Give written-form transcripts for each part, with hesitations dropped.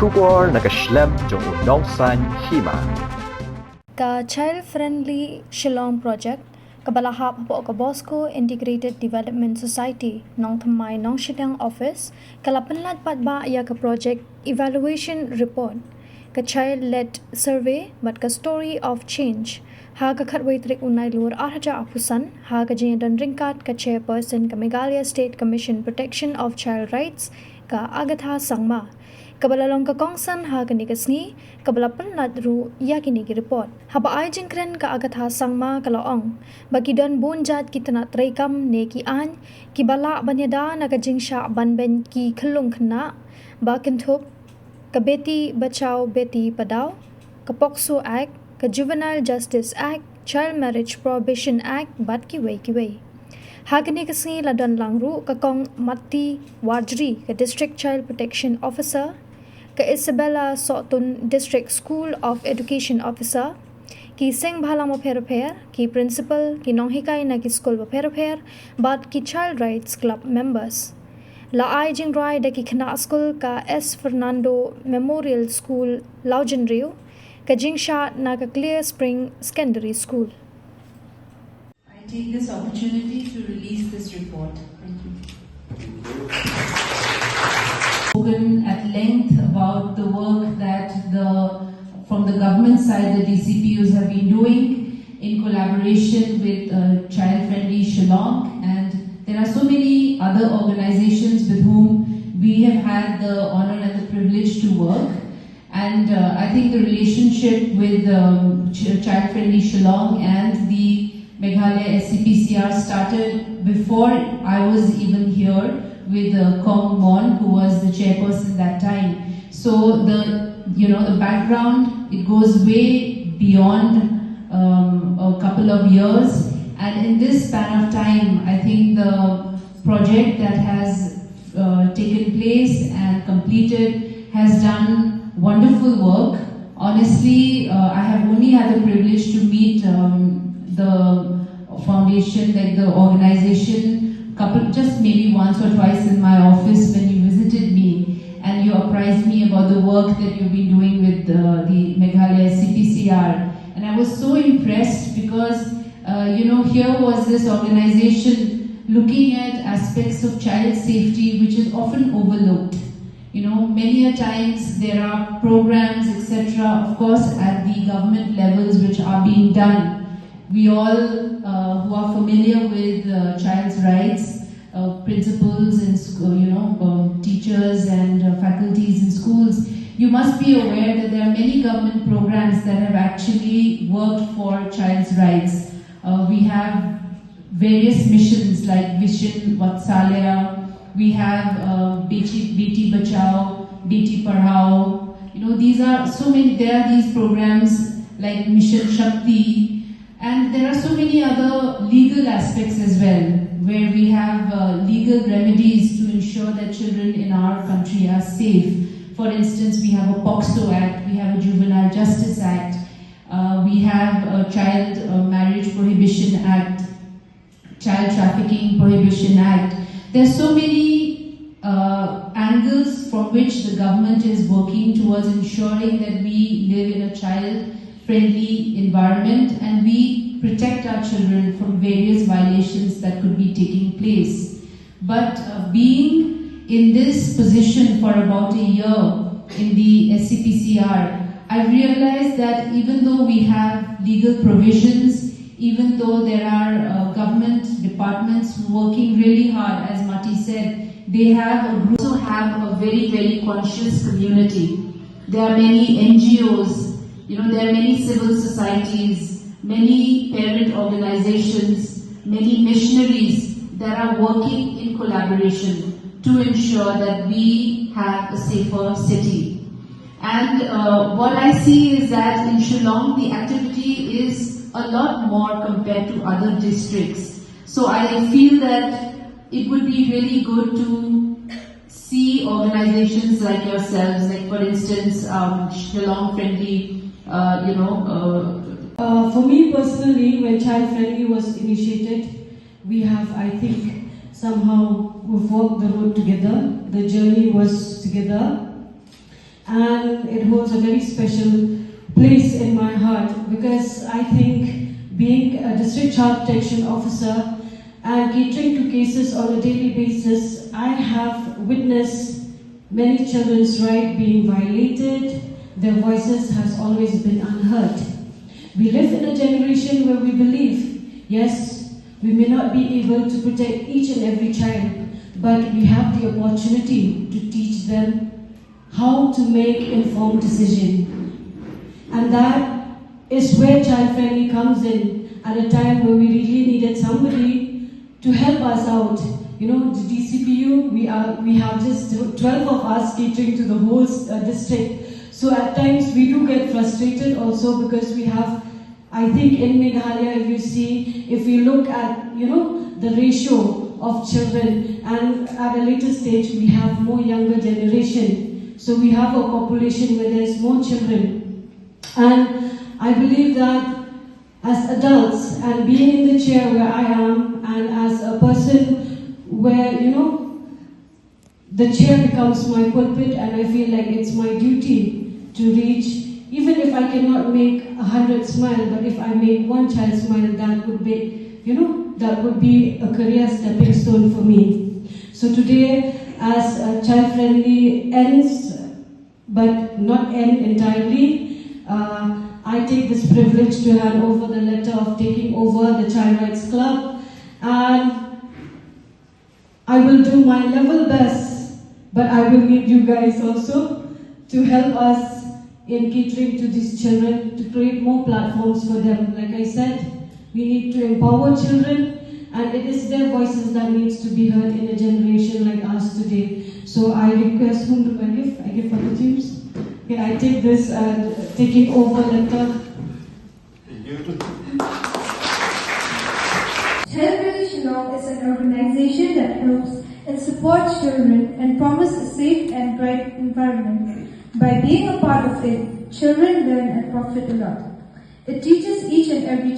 Shubor nakaslem jong unongsan Hima. Ka child-friendly Shillong project kabalahap po ka Bosco Integrated Development Society nong thamay nong Shillong office kalapanlad patba ya ka project evaluation report ka child-led survey but ka story of change ha ka khatway trik unay lur arhaja apusan ha ka jindan ringkat ka chairperson ka Meghalaya State Commission Protection of Child Rights ka Agatha sangma kabalalong ka kongsan ha kanikasni kabalapan ladru ya kinigi report haba ay jingkren ka Agatha sangma kalaong bagidan bunjat kitana traikam ne ki an kibala banyada nagajingsha banben ki khlung khna bakinthop ka beti bachao beti padao ka Pokso Act ka Juvenile Justice Act Child Marriage Prohibition Act bat ki way Hagani kasi ladan langru ka kong Mati Wajri ka District Child Protection Officer ka Isabella Sotun District School of Education Officer ki Seng Bhalang mo pher ki Principal ki Nonghikay na ki School mo pher but ki Child Rights Club members la ay Jingwad da ki Khynnah School ka S. Fernando Memorial School Laujen Rio ka Jingsha na ka Clear Spring Secondary School. I take this opportunity to release this report. Thank you. Spoken at length about the work that from the government side the DCPUs have been doing in collaboration with Child Friendly Shillong, and there are so many other organizations with whom we have had the honor and the privilege to work. And I think the relationship with Child Friendly Shillong and the Meghalaya SCPCR started before I was even here with Kong Mon, who was the chairperson that time. So the background, it goes way beyond a couple of years, and in this span of time, I think the project that has taken place and completed has done wonderful work. Honestly, I have only had the privilege to meet the foundation, like the organization, just maybe once or twice in my office when you visited me and you apprised me about the work that you've been doing with the Meghalaya CPCR. And I was so impressed because, here was this organization looking at aspects of child safety which is often overlooked. Many a times there are programs, etc., of course, at the government levels which are being done. We all who are familiar with child's rights, principals and teachers and faculties in schools, you must be aware that there are many government programs that have actually worked for child's rights. We have various missions like Vision Vatsalya, we have Beti Bachao, Beti Padhao. These are so many. There are these programs like Mission Shakti. And there are so many other legal aspects as well, where we have legal remedies to ensure that children in our country are safe. For instance, we have a Pokso Act, we have a Juvenile Justice Act, we have a Child Marriage Prohibition Act, Child Trafficking Prohibition Act. There are so many angles from which the government is working towards ensuring that we live in a child-friendly environment and we protect our children from various violations that could be taking place. But being in this position for about a year in the SCPCR, I realized that even though we have legal provisions, even though there are government departments working really hard, as Mati said, they also have a very, very conscious community. There are many NGOs, there are many civil societies, many parent organizations, many missionaries that are working in collaboration to ensure that we have a safer city. And what I see is that in Shillong, the activity is a lot more compared to other districts. So I feel that it would be really good to see organizations like yourselves, like for instance, Shillong Friendly, For me personally, when Child Friendly was initiated, we have, I think, somehow we've walked the road together. The journey was together. and it holds a very special place in my heart because I think being a district child protection officer and catering to cases on a daily basis, I have witnessed many children's rights being violated. Their voices has always been unheard. We live in a generation where we believe, yes, we may not be able to protect each and every child, but we have the opportunity to teach them how to make informed decisions. And that is where Child Friendly comes in at a time where we really needed somebody to help us out. You know, the DCPU, we have just 12 of us catering to the whole district. So at times we do get frustrated also because we have, I think in Meghalaya, if you see, if we look at, the ratio of children, and at a later stage we have more younger generation. So we have a population where there's more children. And I believe that as adults and being in the chair where I am and as a person where, the chair becomes my pulpit and I feel like it's my duty to reach, even if I cannot make 100 smile, but if I make one child smile, that would be, that would be a career stepping stone for me. So today, as Child Friendly ends, but not end entirely, I take this privilege to hand over the letter of taking over the Child Rights Club, and I will do my level best, but I will need you guys also to help us in catering to these children, to create more platforms for them. Like I said, we need to empower children, and it is their voices that needs to be heard in a generation like us today. So I request, whom do I give? I give Father James. Okay, I take this taking over letter. Child Friendly Shillong is an organization that helps and supports children and promises a safe and bright environment. By being a part of it, children learn and profit a lot. It teaches each and every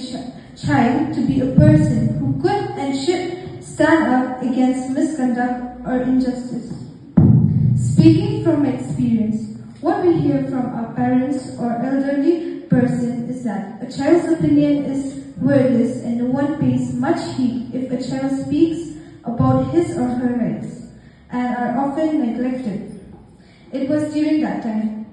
child to be a person who could and should stand up against misconduct or injustice. Speaking from experience, what we hear from our parents or elderly person is that a child's opinion is wordless and no one pays much heed if a child speaks about his or her rights and are often neglected. It was during that time.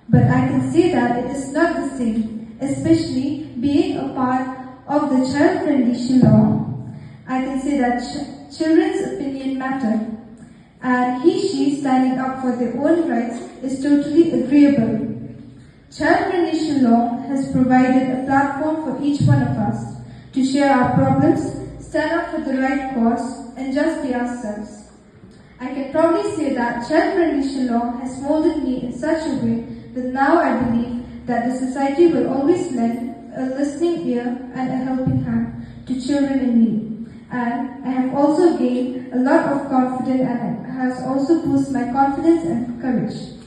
But I can say that it is not the same, especially being a part of the Child Friendly Shillong. I can say that children's opinion matter, and she standing up for their own rights is totally agreeable. Child Friendly Shillong has provided a platform for each one of us to share our problems, stand up for the right cause, and just be ourselves. I can probably say that Child Friendly Shillong has molded me in such a way that now I believe that the society will always lend a listening ear and a helping hand to children in need. And I have also gained a lot of confidence, and it has also boosted my confidence and courage.